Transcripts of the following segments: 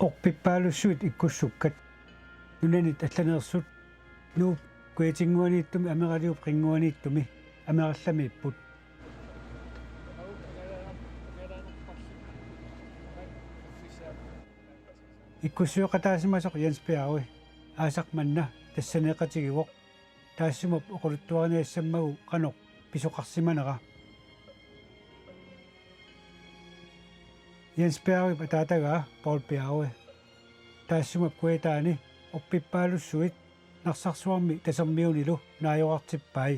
Oqpippaalussuit ikkussukkat nunanit allaneersut nuup kuyatinguaniittumi amerialiup qinguaniittumi ameriallamiipput ikkussuuqataasimasoq Jens Piaui aasaqmanna tassaneeqatigivoq taassumup oquluttuarniassammagu qanoq pisuqarsimanera Jens Piaui pataatagaa Paul Piaui taassumup kuitaani oppippaalussuit narsarsuarmi tasermiunilu naajoqartippai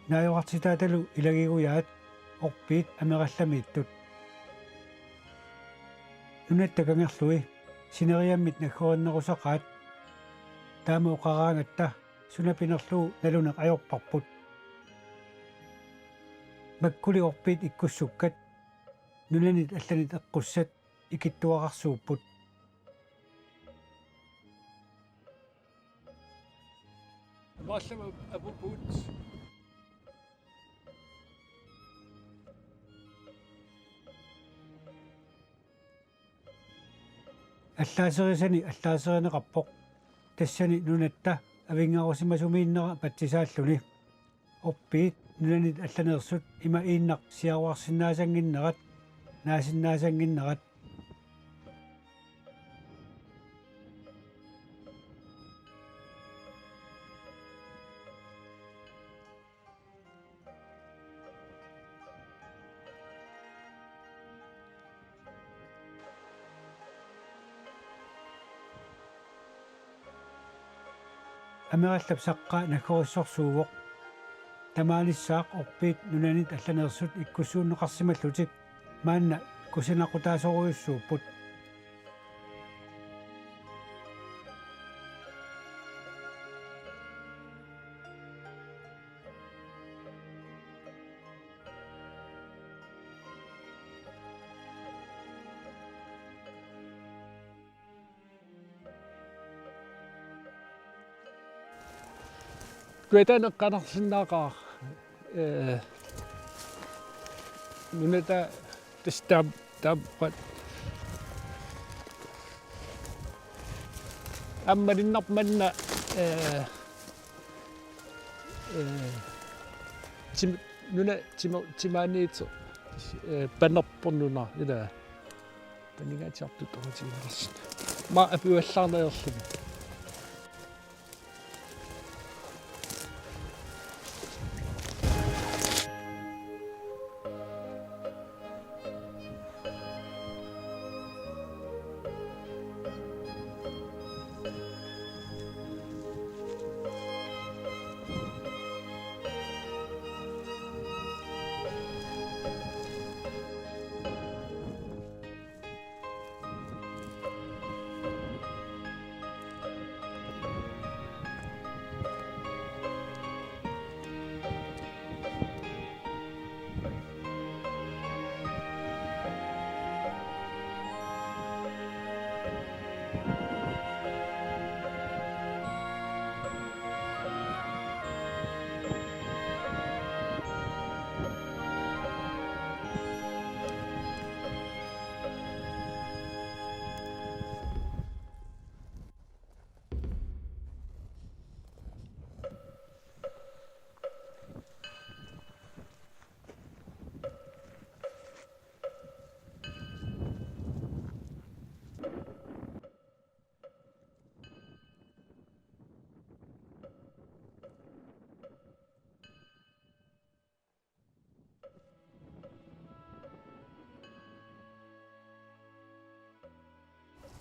naajoqartitaatalu ilagiguyaat orpiit ameriallamiittut nunattakangerlui sineriammit naggorinnerusaqaat taama oqaraangatta sunapinerluu naluneq ajorparput makkuli orpiit ikkussukkat nunanit allanit eqqussat ikittuaqarsuupput Maallama apuput аллаасерисани аллаасеринеқарпоқ тассани нуната авингаруsimasumiinnera патсисааллуни орпиит нунанит алланерсут има ииннақ сиаруарсинаасангиннерат наасиннаасангиннерат амераллап саққа накориссорсуугоқ тамаанissaaq орпиит нунанит алланерсут иккуссууннеқарсималлутик маанна кусинақутаасоруйуссууппут kuitaneqqanarsinnaaqaa nunata tastab tabqat аммалиннарманна тим нуна тимааниитсо панерпорнуна ила панигатиартут орутигинерсин ма апуаллаарнаерлуми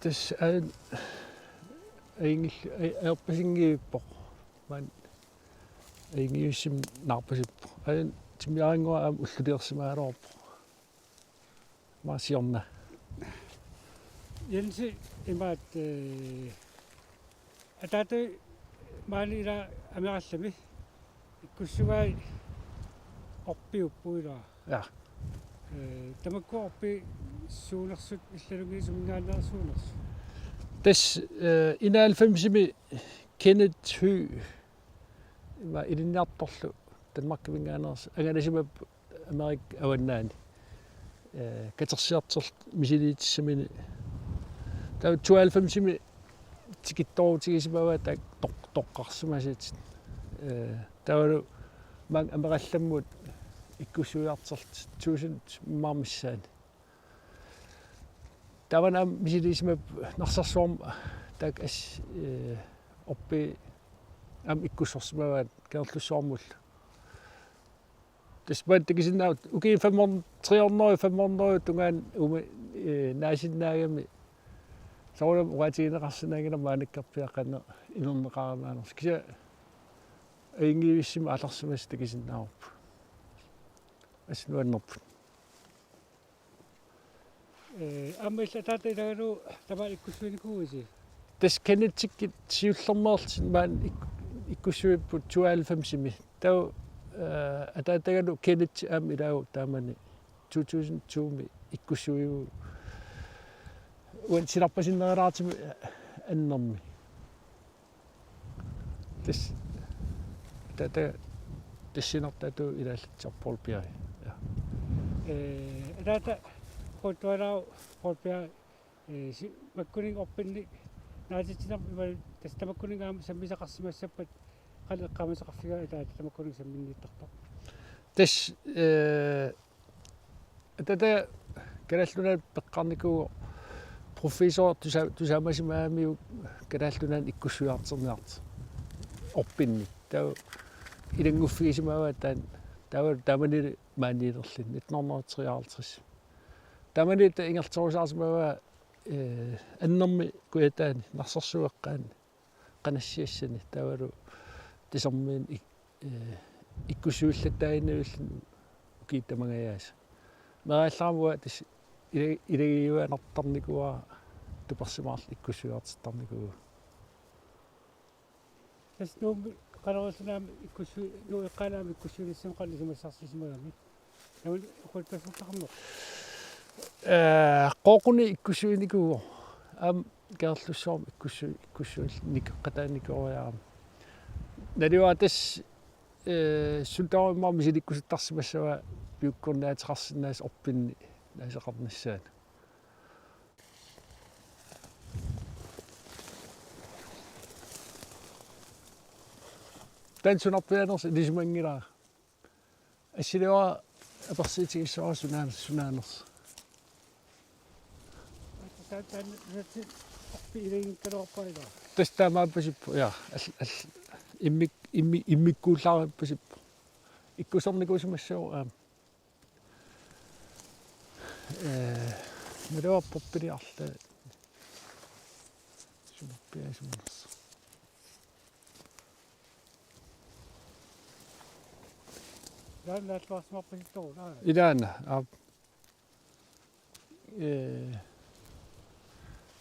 тас аингил аерпасингииппо ман аингиуссим нарпасиппо аин тимиарингуа аам уллулиерсимаалоорпо маасиорна Jensi imaat ataatu maalila ameriallami ikkussugai orpiuppuilaa ja tamakku orpi suunersut illalungiisumingaannersuuners тас ина 90-ми Kenneth Hø var илинниарторлу Danmark вингаанерс аганасимап Америк аваннаани katersiartorlt misiliitissami tau 92-simi tikittoorutigisimava ta toqqarsumasit tavalu mang amerallammuut ikkussuiartert 1000 marmissaani tavana misiliisima narsarsuarm tak as oppi am ikkussorsimavaat kerlussuarmulla Después tikisinnaut uki 300 tungaan naasinnaagami sawlam uqatigineqarsinagina maanikkarpiaqanne inerneqaramaanerс kisa aingiivissima аларсимас тикисиннаарпу аснуаннерпут аммилла таатаилагалу тама иккуссуиникууси тас канитсиккит сиуллермеерлсин маан иккуссуиппут 92-сими тау атаатагалу канит ам илагу таамани 2002-ми иккуссуиу уан силарпасиннералаартими аннерми тас тата тассинертату илааллатсарпол пиаи таата qotuarau qorpia makkuning oppinni naasitsinam imal tastamakkuning aam sammisaqarsimassappat qalleqqamasaqarfiga taata tamakkuning samminniittartoq тас тата караллунаат пеққарникуу профессор тусаамасимаамиу караллунаат иккуссуиартерниарт орпинни таа илангуффигисимаава таан таа тамани маанилерлин 1953 таманита ингерторусаарсимава аннерми куятаани нарсэрсуэккаани канассиассани тавалу тисэрмиин иккусуиллаттаиннавиллин укииттамагаяаса мераалларамуа тис илагиуанартарникуа туперсимаарл иккусуиартартарникуа таснуум канарусунаами иккуссу нуэкканаами иккуссуилиссам қаллисимассарсисимагами тавал оқултасуттақарнеқ qoquni ikkusuinikuu am kerlussoorm ikkussuil nikqataanikoriaram naliuatas sultarimmarmi silikkusuttarsimassava piukkornaatiqarsinnaas orpinni naasaqarnissaana tansunarpianers ilisumangilaa assiliua apersiitigissoora sunaaners тастаамааппасиппу я иммиккууллаараппасиппу иккусорникуусимассуу меруаппорпилиарла сумаппиасумнерс лааллааллуарсимарпаситтоо идаана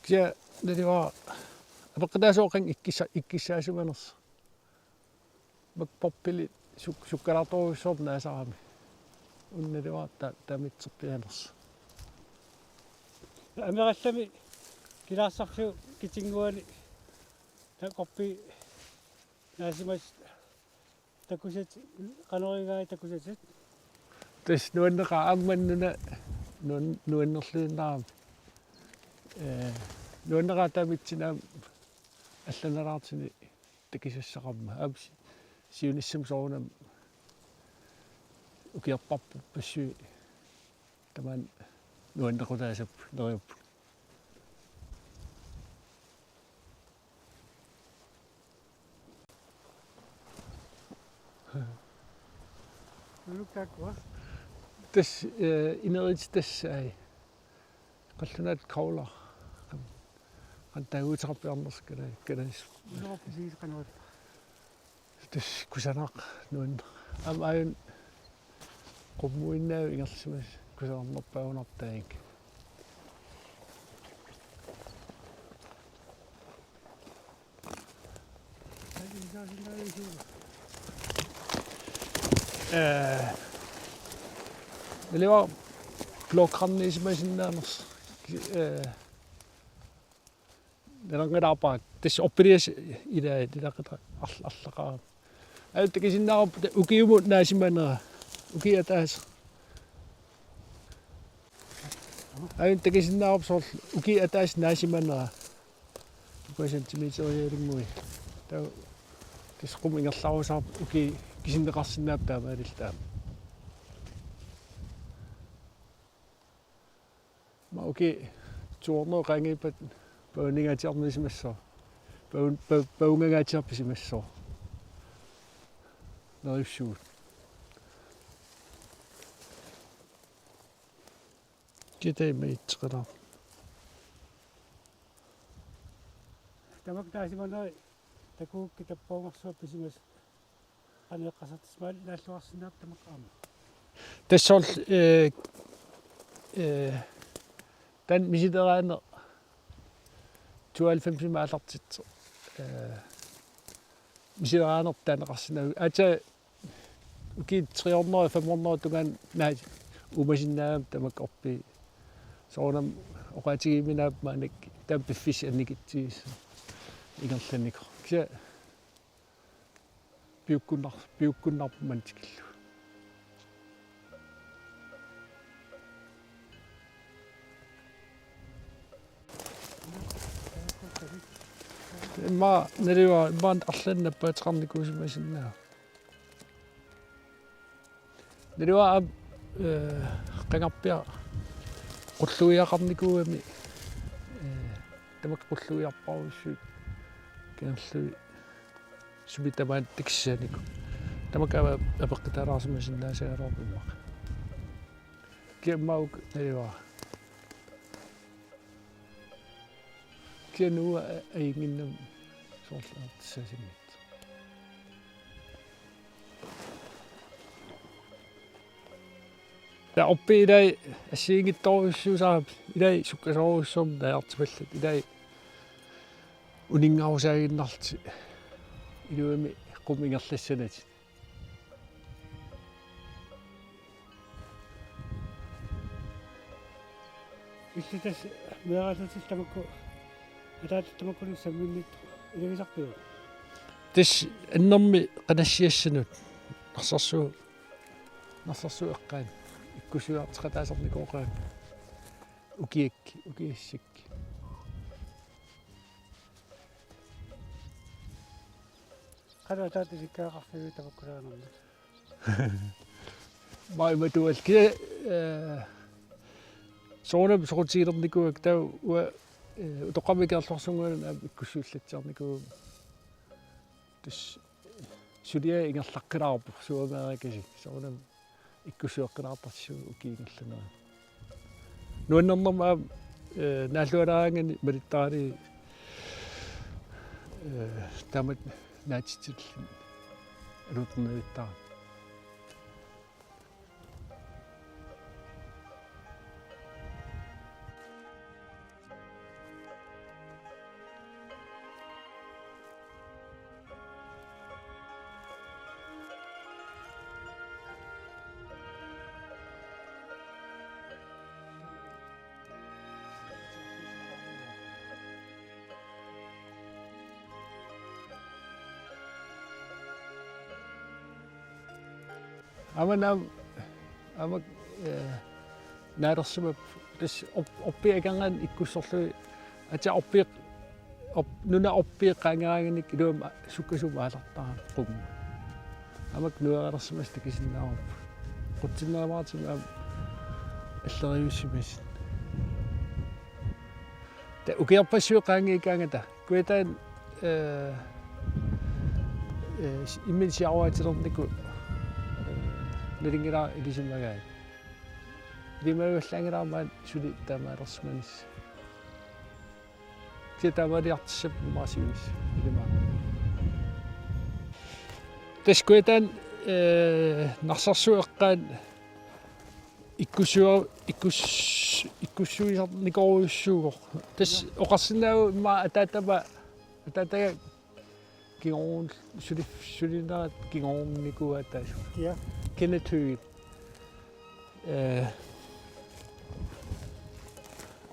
кия налива апеққатаасооқин иккиссаасуманерс макпорпили суккалаарторуссоор наасарами унналива тамитсерпианерс амераллами килаассарсуу китингуани такорпи наасимас такусат каноригаа такусатит тас нуаннеқа амманнуна нуаннерлуиннарами нуаннеqa тамитсинаам алланераартини такисассақарма аапси сиуниссам соорунам укиарпарпу пассуи тамаан нуаннеқутаасап нериуппу нукаква тас инерит тассаи қаллунаат каулар антагуутеқарпиарнерс калаас нуапписигис канаат тас кусанаақ нуанна ам аюн qummuinnaau ingersimas kusarnerpaunertaik Neliva blokrannismasinnaaners nalangalaarpaat tas oppirias ila tilaqata allaqaa auttakisinnaarup ukiumut naasimanera ukiataas Ain takisinnaarp soorl uki ataas naasimanera. Ukasantimitorialimui. Tau tisqum ingerlarusaarp uki kisinneqarsinnaap taamaaliltaam. Ma uki tuorno qangipat pauningatiarnisimassor. Paungagaatiarpisimassor. Nerifsuut. Kitei meitqala. Tamak taasimanera takuukki tappaungarsuappisimas qaneqqasartismaal naalluarsinnaap tamakkaama. Tassorl tan misideraane 92 maallartitso misideraanert taaneqarsinaagu ata uki 300 tungan naat umasinnaam tamak orpi soonam oqatigiminaap maanik taampiffis annikitsigis ingerlanikko kisa piukkunnarpumantikillu ma neriwa band arlannappaataqarnikuusimasinnaa neriwa qangarpia qulluiaqarnikuuami tamak qulluiarparussut kinerlui sumitamaan tiksaniku tamak apeqqitalaarsimasinnaasagalorpimmaq kiammauk neriwa kianua ainginnam soorlaartissasimit ja oppi idai assiingittoruissuusaap idai sukkasoruissuum najartipallat idai uningausaaginnarti iluami qumingerlassanati Illitas meeraalatil tamakku ataatamakkulun samminnit ilagisarpiu. tis annermi qanassiassanut narsarsu eqqaan ikkusuartiqataasarnikuoqaan ukiissakki Qanu ataatisikkaaqarfigu tamakkulaanarnut. maimatual kia soonam soqutigilernikuak tau ua utoqamikerlorsunguuna ikkussuullatsiarnikuum tus sulia ingerlaqqilаарpu suumaarikasi soonam ikkusueqqinaartarsu ukiingerlunera nuannernerma naallualaangani malittaali tamat naatitillin alutnerittaa amanam amak naadersup tis oppiakangan ikkussorlui ata oppiq nuna oppiiqqaangeraanganik iluam sukkasum aalartaa qum amak nuarersmas tikisinnaarp qutsinnaamaartum alleriussimas ta ukiarpassueqqaangiikaangata kuitaan immin siaruatilerniku neringira ilisummagaa limagullaangilaamaan suli taamaalersimanis kitamaliartissap maasiunis ilima taskuitaan narsarsueqqaan ikkussuisarnikoruissuugoq tas oqarsinnaagu imma ataataga kingorun sulineraat kingorunnikua taas Ja. Kennetyy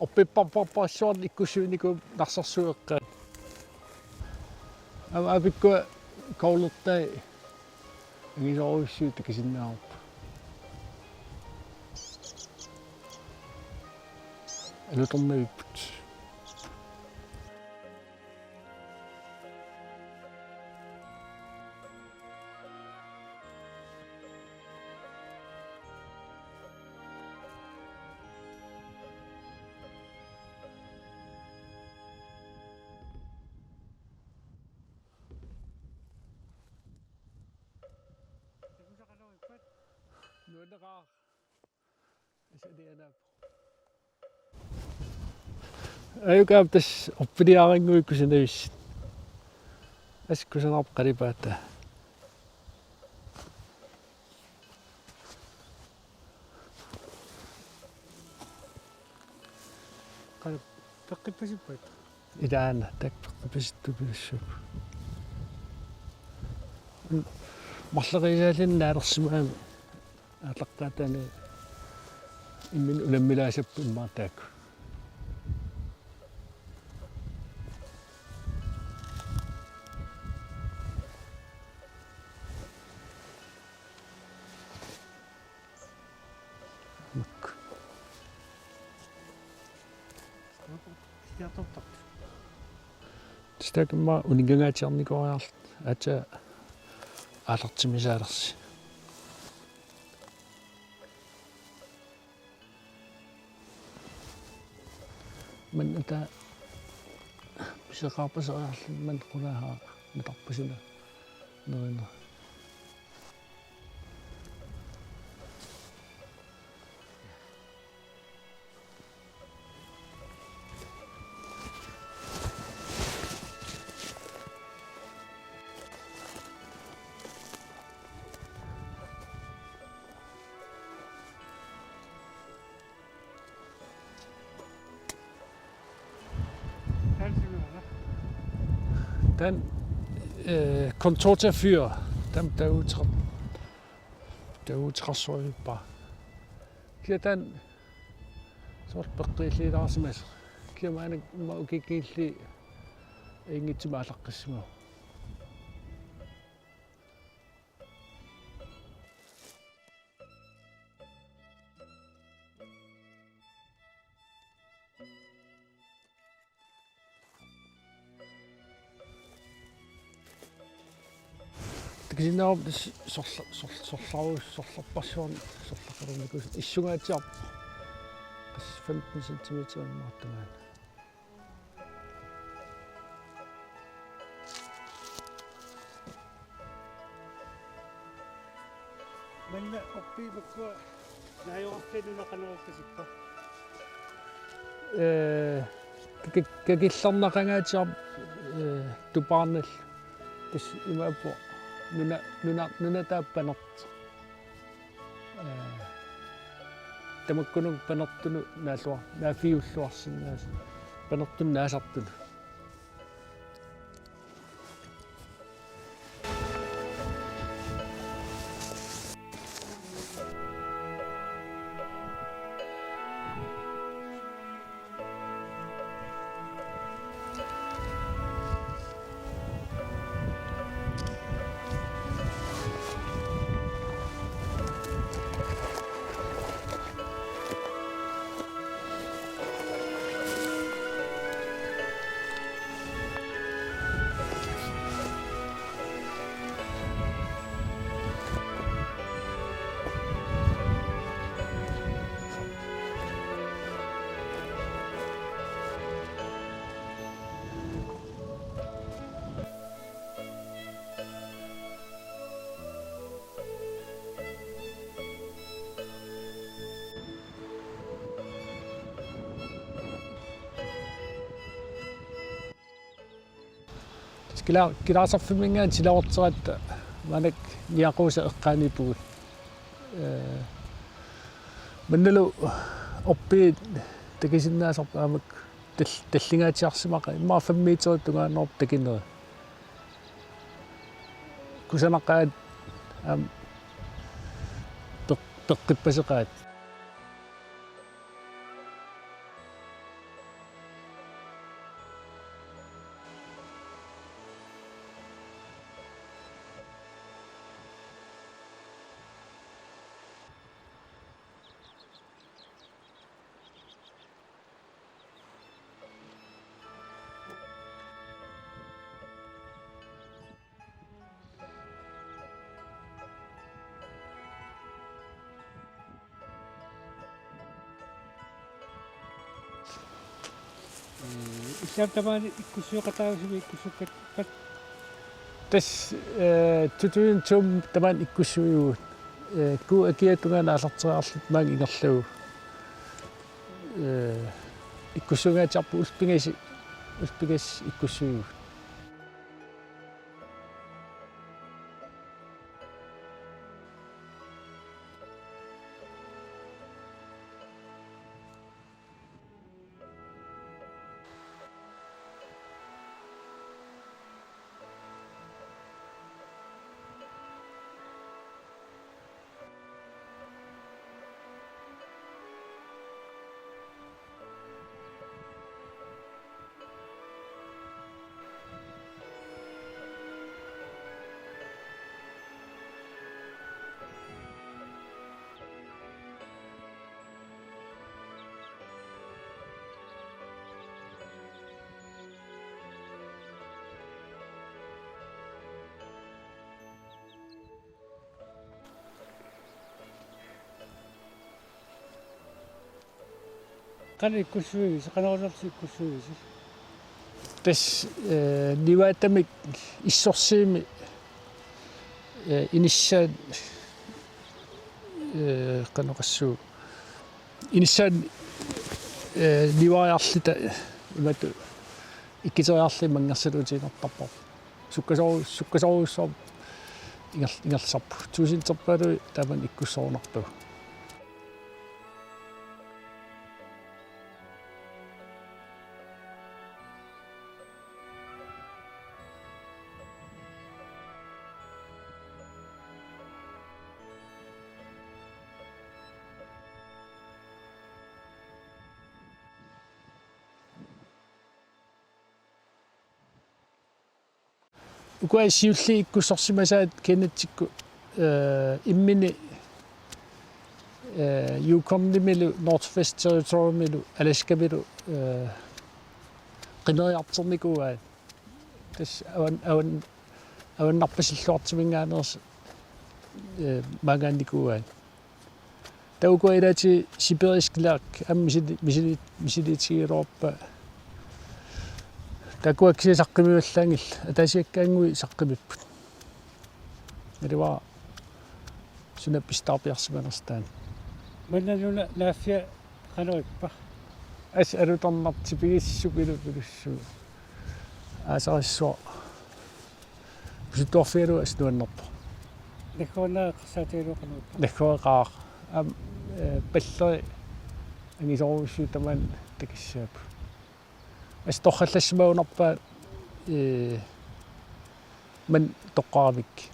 oppipparparsuarn ikkussuuniku narsarsueqqaat apikkua kaullertai angisoruissuut takisinnaarp алуторнавиппут нуунеқаа асалианаа аюкаптас оппилиарингуиккусинавис аскусанарп қалипаата қал пеққиппасиппат илаана такпеққипаситтупилуссуп марлериисаалинна алерсимаами ааллаққаатаани иммин уламмилаасаппу иммаатаакку мак сиартортар стакма унингангаатиарникориарлу ата аалертимисаалерси мен ата писеқарпасериарлу ман қунааха натарпасуна нерина талсимаа den kontortafyr dem der utræsøjbar kia den sort beqqiilliilаарsimas kia maana ma ukikkiilli ingitsimaalaqqissimu Тиксинаа сорларпарсуарни сорлаққалуникус иссугаатиар 15 см имааттагаа манна оппиипаккуа наайорффинунақанеруттасиппа какилларнақангаатиар тупаарнал тас имааппо нуна тааппанерт тамаккунук панертуну наалуа наафиуллуарсиннаас панертун наасартуну Kilaasarfimmingaan tilorteratta manak niaquusa eqqaanipugul mannalu orpiit takisinnaasarpaamak tallingaatiarsimaqa imma 5 meterit tungaannerp takineri kusanaqaat peqqippaseqaat Isam tamani ikkusuuqataagusumi ikkusukkat тас тутуин таман иккуссуигуут ку акиатунгана алертераарлут маан ингерлугу иккуссунгаатиарпу успигас иккуссуигуут qan ikkussuigis qanaullersi ikkussuigis тас ниваатамик иссорсиими иниссаат канеқассуу иниссаат нивааярлита имату иккитериарли мангерсалуутиинерпарпар суккасоруссоо ингерлсарпу тусинтерпалуи тааман иккуссоорнарпу ukua siulli ikkussорсимасаат кенатсикку иммини юкомнимилу Northwest Territory-милу Alaska-милу qineriarterникуаа тас аваннарпасиллуартимингаанерс магаанникуаа таукуа илати сибирискилаак мисилитигилоорпа такуа кисисаққимиуллаангил атасиаккаангуи саққимиппут илива сунаппистаарпиарсиманерстаан манналуна нааффиа qanoippa ас алуторнартипигиссупилу пилуссуу асариссуа бусуторфиалу аснуаннерпо наккуанаа qassaatiгалу qanoippa наккуақаа паллери ангисоруссуу таман такиссаап асторхаллассимаунарпаа ман тоққарамик